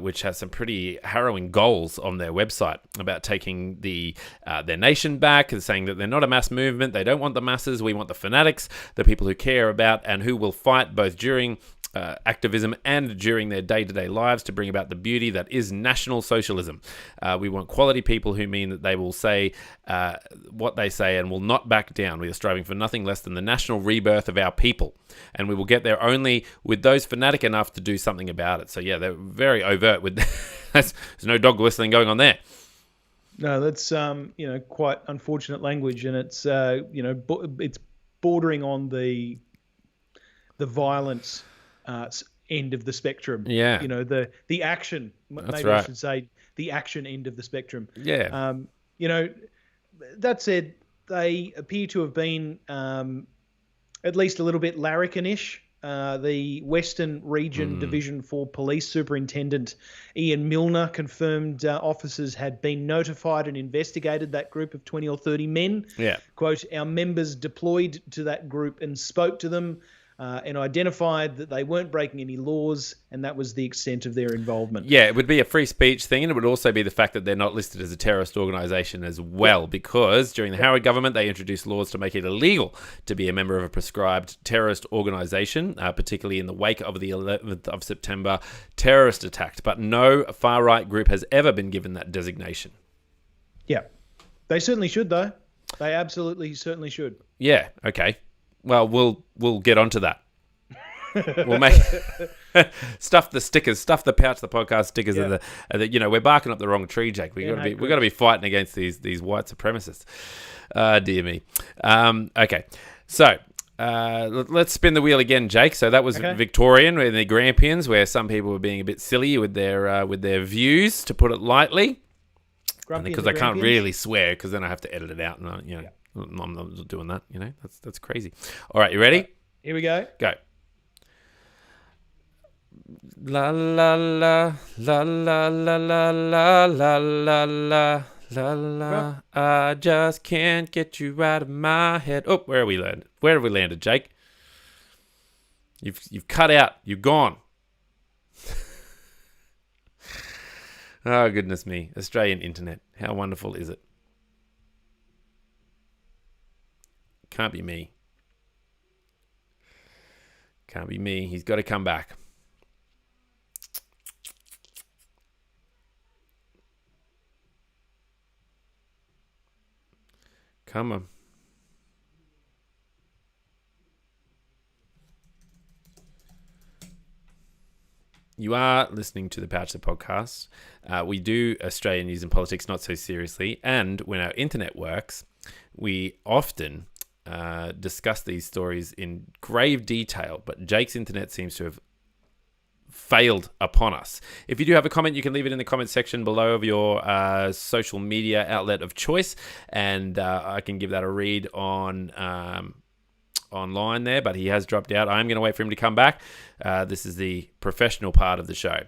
which has some pretty harrowing goals on their website about taking their nation back, and saying that they're not a mass movement. They don't want the masses. We want the fanatics, the people who care about and who will fight both during activism and during their day-to-day lives to bring about the beauty that is National Socialism. We want quality people who mean that they will say what they say and will not back down. We are striving for nothing less than the national rebirth of our people, and we will get there only with those fanatic enough to do something about it. So yeah, they're very overt with there's no dog whistling going on there. No, that's quite unfortunate language, and it's it's bordering on the violence end of the spectrum. Yeah. The action. That's maybe right. I should say the action end of the spectrum. Yeah. That said, they appear to have been at least a little bit larrikin-ish The Western Region Division 4 Police Superintendent Ian Milner confirmed officers had been notified and investigated that group of 20 or 30 men. Yeah. Quote, our members deployed to that group and spoke to them and identified that they weren't breaking any laws, and that was the extent of their involvement. Yeah, it would be a free speech thing, and it would also be the fact that they're not listed as a terrorist organisation as well, because during the Howard government, they introduced laws to make it illegal to be a member of a prescribed terrorist organisation, particularly in the wake of the 11th of September terrorist attack. But no far-right group has ever been given that designation. Yeah. They certainly should, though. They absolutely certainly should. Yeah, okay. Well, we'll get onto that. We'll make stuff the stickers, stuff the Pouch the Podcast stickers, and the we're barking up the wrong tree, Jake. We've got to be fighting against these white supremacists. Dear me. Okay, so let's spin the wheel again, Jake. So that was Victorian and the Grampians, where some people were being a bit silly with their views, to put it lightly. Because I can't really swear, because then I have to edit it out, and I'm not doing that. That's crazy. All right, you ready? Here we go. Go. La la la la la la la la la la la la. I just can't get you out of my head. Oh, where have we landed? Where have we landed, Jake? You've cut out. You've gone. Oh, goodness me. Australian internet. How wonderful is it? Can't be me. Can't be me. He's got to come back. Come on. You are listening to the Pouch the Podcast. We do Australian news and politics not so seriously, and when our internet works, we often discuss these stories in grave detail, but Jake's internet seems to have failed upon us. If you do have a comment, you can leave it in the comment section below of your social media outlet of choice, and I can give that a read on online there, but he has dropped out. I'm going to wait for him to come back. This is the professional part of the show.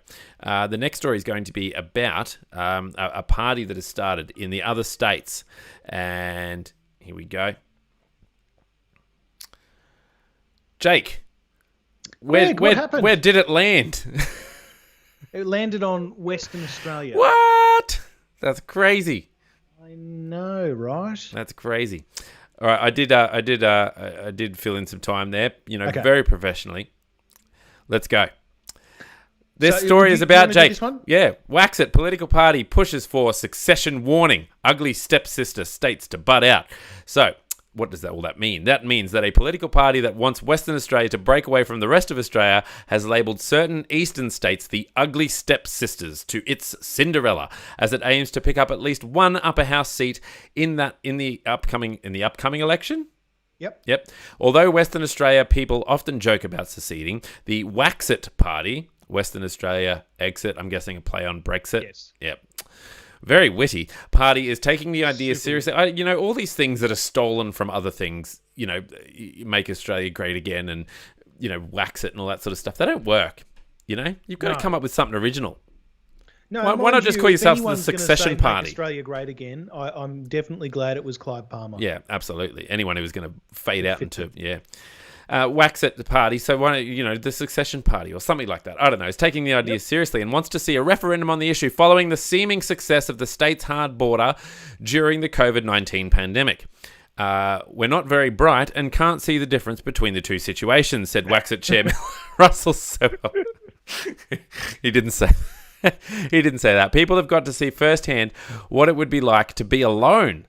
The next story is going to be about a party that has started in the other states, and here we go. Jake, where did it land? It landed on Western Australia. What? That's crazy. I know, right? That's crazy. All right, I did fill in some time there, very professionally. Let's go. This story is about Jake. This one? Yeah, Waxit political party pushes for succession warning. Ugly stepsister states to butt out. So, what does all that mean? That means that a political party that wants Western Australia to break away from the rest of Australia has labelled certain eastern states the ugly stepsisters to its Cinderella, as it aims to pick up at least one upper house seat in the upcoming election. Yep. Although Western Australia people often joke about seceding, the Waxit party, Western Australia exit, I'm guessing a play on Brexit. Yes. Yep. Very witty. Party is taking the idea seriously. All these things that are stolen from other things, make Australia great again and, wax it and all that sort of stuff. They don't work. You've got to come up with something original. No, why not just call yourselves the Succession Party? Make Australia great again. I'm definitely glad it was Clive Palmer. Yeah, absolutely. Anyone who was going to fade out into wax at the party, so why don't the Succession Party or something like that, I don't know, is taking the idea seriously and wants to see a referendum on the issue following the seeming success of the state's hard border during the COVID-19 pandemic. We're not very bright and can't see the difference between the two situations, said Waxit chairman Russell Sewell. He didn't say that. People have got to see firsthand what it would be like to be alone.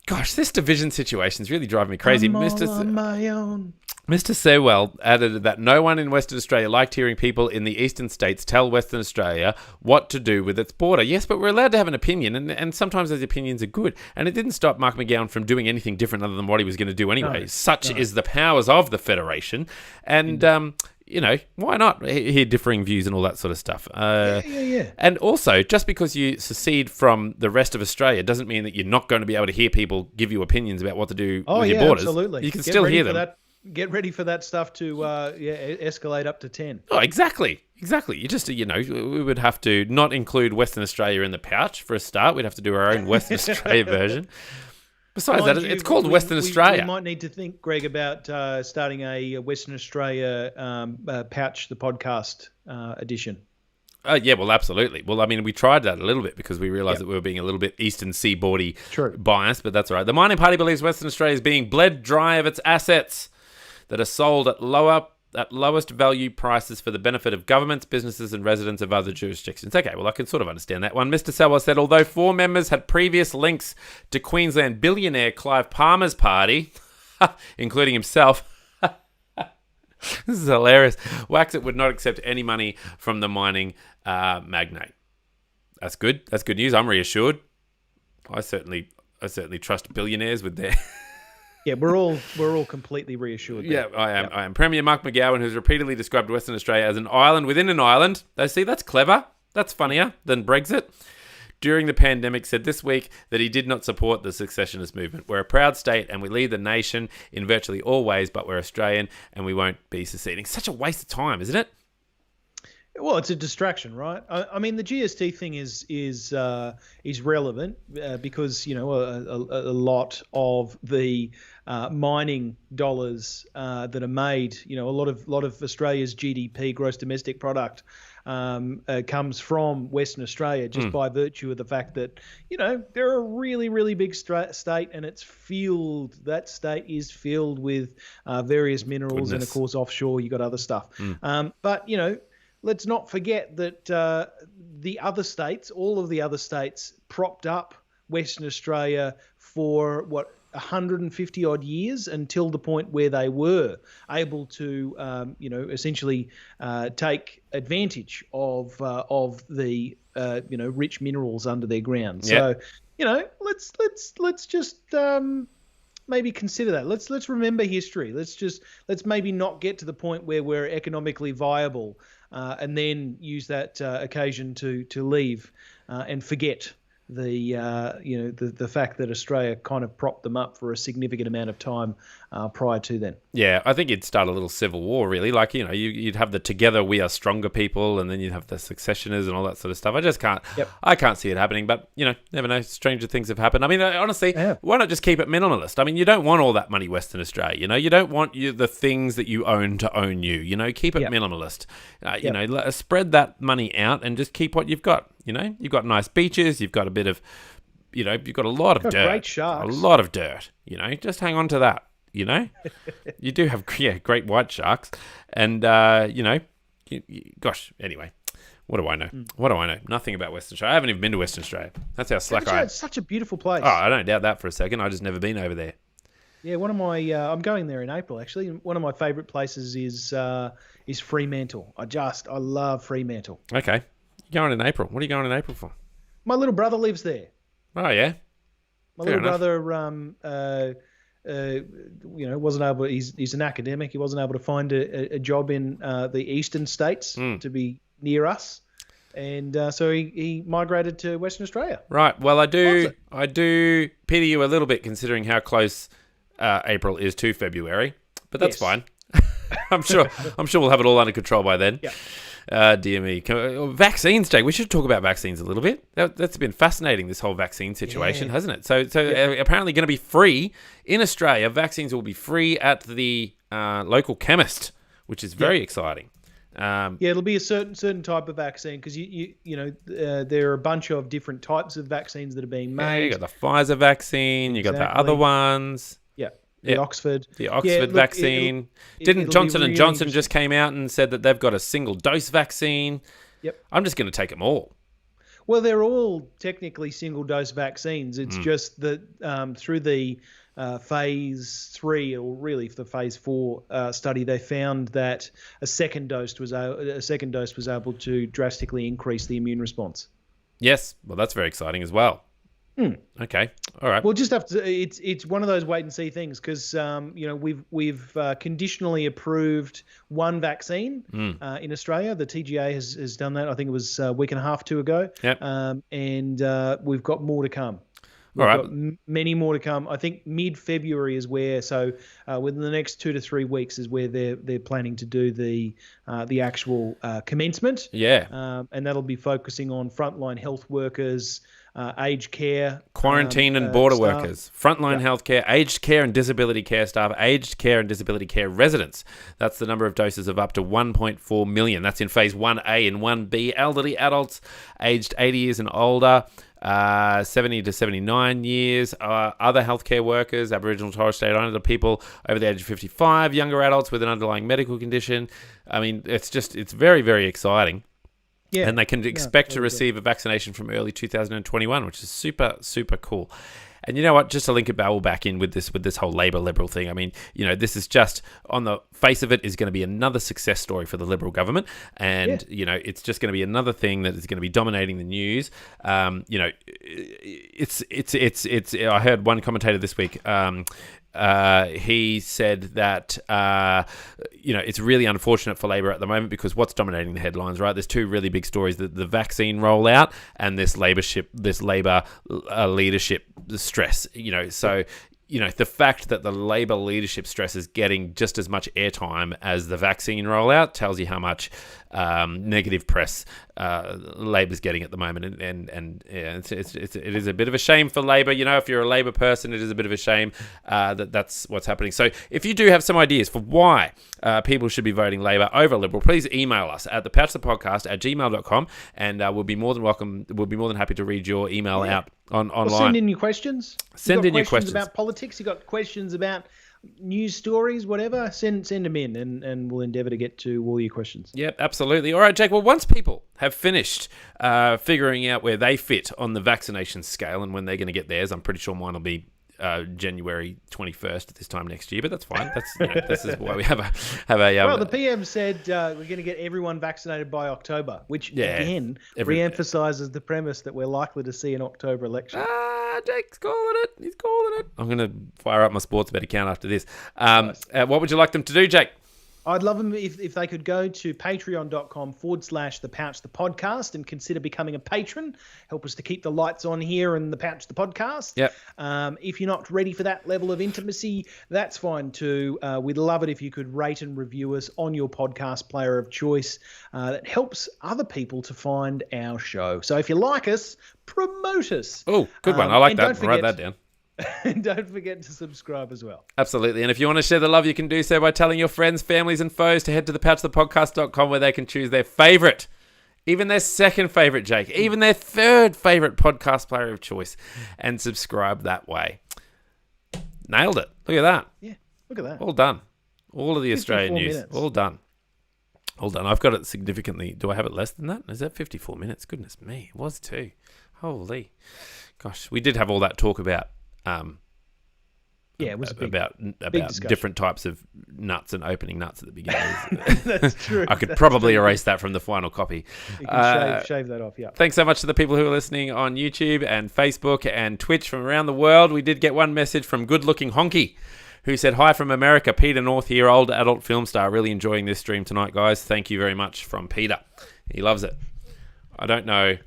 Gosh, this division situation is really driving me crazy. I'm all on my own. Mr. Sewell added that no one in Western Australia liked hearing people in the eastern states tell Western Australia what to do with its border. Yes, but we're allowed to have an opinion, and sometimes those opinions are good. And it didn't stop Mark McGowan from doing anything different other than what he was going to do anyway. Such is the powers of the Federation. And, why not hear differing views and all that sort of stuff? Yeah. And also, just because you secede from the rest of Australia doesn't mean that you're not going to be able to hear people give you opinions about what to do with your borders. Absolutely. You can still hear them. Get ready for that stuff to escalate up to 10. Oh, exactly. You just, we would have to not include Western Australia in the pouch for a start. We'd have to do our own Western Australia version. Besides that, it's called Western Australia. We might need to think, Greg, about starting a Western Australia pouch, the podcast edition. Yeah, well, absolutely. Well, I mean, we tried that a little bit because we realised that we were being a little bit Eastern Seaboardy biased, but that's all right. The mining party believes Western Australia is being bled dry of its assets that are sold at lowest value prices for the benefit of governments, businesses and residents of other jurisdictions. Okay, well, I can sort of understand that one. Mr. Selwa said, although 4 members had previous links to Queensland billionaire Clive Palmer's party, including himself, this is hilarious, Waxit would not accept any money from the mining magnate. That's good. That's good news. I'm reassured. I certainly trust billionaires with their... Yeah, we're all completely reassured. Yeah, I am. I am. Premier Mark McGowan has repeatedly described Western Australia as an island within an island. They see that's clever. That's funnier than Brexit. During the pandemic, said this week that he did not support the secessionist movement. We're a proud state and we lead the nation in virtually all ways, but we're Australian and we won't be seceding. Such a waste of time, isn't it? Well, it's a distraction, right? I mean, the GST thing is relevant because a lot of the mining dollars that are made, a lot of Australia's GDP, gross domestic product, comes from Western Australia just by virtue of the fact that they're a really, really big state, and that state is filled with various minerals, and of course offshore you got other stuff. But let's not forget that the other states, all of the other states, propped up Western Australia for 150 odd years until the point where they were able to, essentially take advantage of the rich minerals under their ground. So, let's just maybe consider that. Let's remember history. Let's maybe not get to the point where we're economically viable, and then use that occasion to leave and forget the fact that Australia kind of propped them up for a significant amount of time prior to then. Yeah, I think you'd start a little civil war, really. Like, you'd have the Together We Are Stronger people, and then you'd have the secessioners and all that sort of stuff. I just can't. Yep. I can't see it happening, but never know. Stranger things have happened. I mean, honestly, why not just keep it minimalist? I mean, you don't want all that money, Western Australia. You don't want the things that you own to own you. Keep it minimalist. Spread that money out and just keep what you've got. You've got nice beaches. You've got a bit of, you've got a lot of dirt. Great sharks. A lot of dirt. Just hang on to that. You do have great white sharks, and gosh. Anyway, what do I know? What do I know? Nothing about Western Australia. I haven't even been to Western Australia. That's how slack I am. It's such a beautiful place. Oh, I don't doubt that for a second. I just never been over there. Yeah, one of my I'm going there in April actually. One of my favourite places is Fremantle. I love Fremantle. Okay, you're going in April. What are you going in April for? My little brother lives there. Oh yeah. My little brother wasn't able. He's an academic. He wasn't able to find a job in the eastern states to be near us, and so he migrated to Western Australia. Right. Well, I do pity you a little bit considering how close April is to February, but that's fine. I'm sure we'll have it all under control by then. Yeah. Dear me. Vaccines, Jake. We should talk about vaccines a little bit. That's been fascinating, this whole vaccine situation, hasn't it? So apparently going to be free in Australia. Vaccines will be free at the local chemist, which is very exciting. It'll be a certain type of vaccine because there are a bunch of different types of vaccines that are being made. Yeah, you got the Pfizer vaccine, you got the other ones. The Oxford vaccine. Didn't Johnson & Johnson just came out and said that they've got a single dose vaccine? Yep. I'm just going to take them all. Well, they're all technically single dose vaccines. It's just that through the phase 3 or really the phase 4 study, they found that a second dose was able to drastically increase the immune response. Yes, well, that's very exciting as well. Okay, all right. We'll just have to. It's one of those wait and see things because we've conditionally approved one vaccine in Australia. The TGA has done that. I think it was a week and a half, 2 ago. Yep. And we've got more to come. We've right. got many more to come. I think mid-February is where, within the next 2 to 3 weeks is where they're planning to do the actual commencement. Yeah. And that'll be focusing on frontline health workers, aged care, Quarantine and border staff. workers, frontline healthcare, aged care and disability care staff, aged care and disability care residents. That's the number of doses of up to 1.4 million. That's in phase 1A and 1B. Elderly adults aged 80 years and older, 70 to 79 years, other healthcare workers, Aboriginal and Torres Strait Islander people over the age of 55, younger adults with an underlying medical condition. I mean, it's very, very exciting. Yeah. And they can expect to receive a vaccination from early 2021, which is super, super cool. And you know what? Just to link it all back in with this whole Labor Liberal thing. I mean, this is just, on the face of it, is going to be another success story for the Liberal government. And, it's just going to be another thing that is going to be dominating the news. I heard one commentator this week, he said that it's really unfortunate for Labor at the moment because what's dominating the headlines, right? There's two really big stories: the vaccine rollout and this Labor leadership stress. So the fact that the Labor leadership stress is getting just as much airtime as the vaccine rollout tells you how much negative press Labor's getting at the moment, and it is a bit of a shame for Labor. If you're a Labor person, it is a bit of a shame that's what's happening. So if you do have some ideas for why people should be voting Labor over Liberal, please email us at thepouchthepodcast@gmail.com, and we'll be more than happy to read your email out online. Or send in your questions. Send in your questions about politics. You got questions about news stories, whatever. Send them in, and we'll endeavour to get to all your questions. Yep, absolutely. All right, Jake. Well, once people have finished figuring out where they fit on the vaccination scale and when they're going to get theirs, I'm pretty sure mine will be January 21st at this time next year, but that's fine. That's this is why we have a. Well, the PM said we're going to get everyone vaccinated by October, which again re-emphasises the premise that we're likely to see an October election. Jake's calling it. He's calling it. I'm going to fire up my sports bet account after this. Nice. What would you like them to do, Jake? I'd love them if they could go to patreon.com/The Pouch the Podcast and consider becoming a patron. Help us to keep the lights on here and The Pouch the Podcast. Yep. If you're not ready for that level of intimacy, that's fine too. We'd love it if you could rate and review us on your podcast player of choice. That helps other people to find our show. So if you like us, promote us. Oh, good one. I like that. Write that down. And don't forget to subscribe as well. Absolutely. And if you want to share the love, you can do so by telling your friends, families, and foes to head to thepouchthepodcast.com where they can choose their favourite, even their second favourite, Jake, even their third favourite podcast player of choice, and subscribe that way. Nailed it. Look at that. Yeah, look at that. All done. All of the Australian news. Minutes. All done. All done. I've got it significantly. Do I have it less than that? Is that 54 minutes? Goodness me. It was too. Holy. Gosh, we did have all that talk about it was about different types of nuts and opening nuts at the beginning. That's true. I could probably erase that from the final copy. You can shave that off, yeah. Thanks so much to the people who are listening on YouTube and Facebook and Twitch from around the world. We did get one message from Good Looking Honky, who said, "Hi from America, Peter North here, old adult film star. Really enjoying this stream tonight, guys. Thank you very much," from Peter. He loves it. I don't know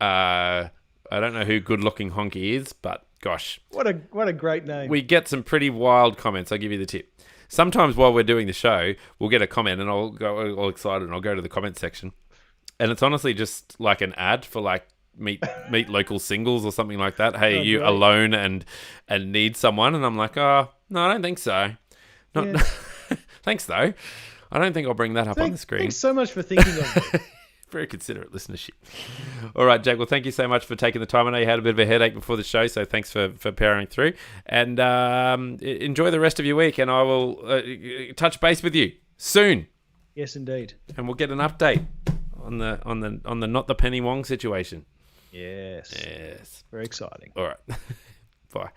who Good Looking Honky is, but gosh, what a great name. We get some pretty wild comments. I'll give you the tip. Sometimes while we're doing the show, we'll get a comment and I'll go all excited and I'll go to the comment section, and it's honestly just like an ad for like meet local singles or something like that. Hey, you great. Alone and need someone? And I'm like, oh no, I don't think so. Not thanks though. I don't think I'll bring that up on the screen. Thanks so much for thinking of it. Very considerate listenership. All right, Jack. Well, thank you so much for taking the time. I know you had a bit of a headache before the show, so thanks for powering through. And enjoy the rest of your week. And I will touch base with you soon. Yes, indeed. And we'll get an update on the not the Penny Wong situation. Yes. Yes. Very exciting. All right. Bye.